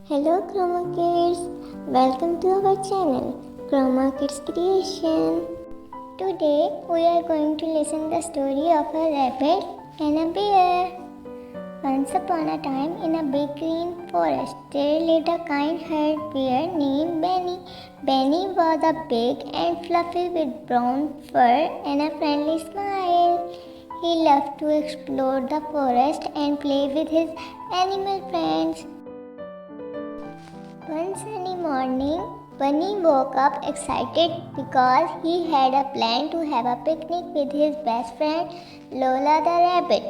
Hello Chroma Kids, welcome to our channel Chroma Kids Creation. Today we are going to listen the story of a rabbit and a bear. Once upon a time in a big green forest there lived a kind-hearted bear named Benny. Benny was a big and fluffy with brown fur and a friendly smile. He loved to explore the forest and play with his animal friends. One sunny morning, Bunny woke up excited because he had a plan to have a picnic with his best friend Lola the rabbit.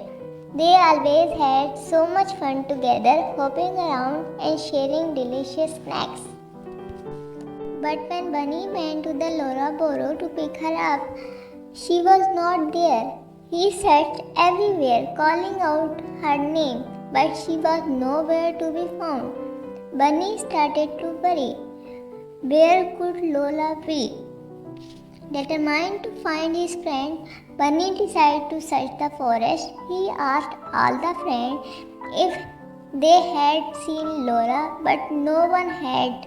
They always had so much fun together, hopping around and sharing delicious snacks. But when Bunny went to the Lola burrow to pick her up, she was not there. He searched everywhere, calling out her name, but she was nowhere to be found. Bunny started to worry. Where could Lola be? Determined to find his friend, Bunny decided to search the forest. He asked all the friends if they had seen Lola, but no one had.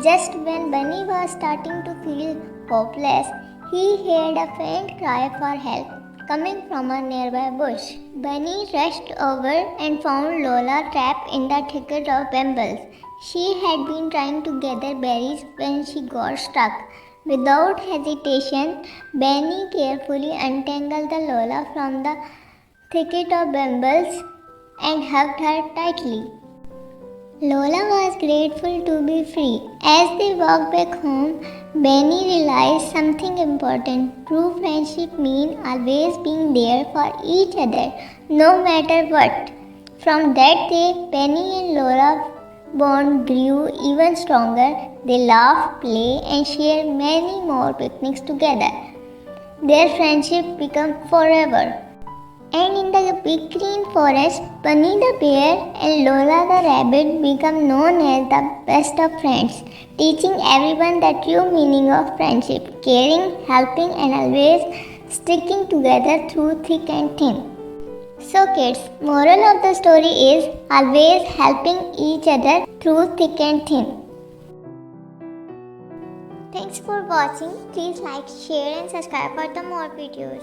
Just when Bunny was starting to feel hopeless, he heard a faint cry for help coming from a nearby bush. Bunny rushed over and found Lola trapped in the thicket of brambles. She had been trying to gather berries when she got stuck. Without hesitation, Bunny carefully untangled the Lola from the thicket of brambles and hugged her tightly. Lola was grateful to be free. As they walked back home, Benny realized something important. True friendship means always being there for each other, no matter what. From that day, Benny and Lola bond grew even stronger. They laughed, played, and shared many more picnics together. Their friendship became forever. And in the big green forest, Bunny the bear and Lola the rabbit become known as the best of friends, teaching everyone the true meaning of friendship, caring, helping, and always sticking together through thick and thin. So kids, moral of the story is always helping each other through thick and thin. Thanks for watching. Please like, share, and subscribe for the more videos.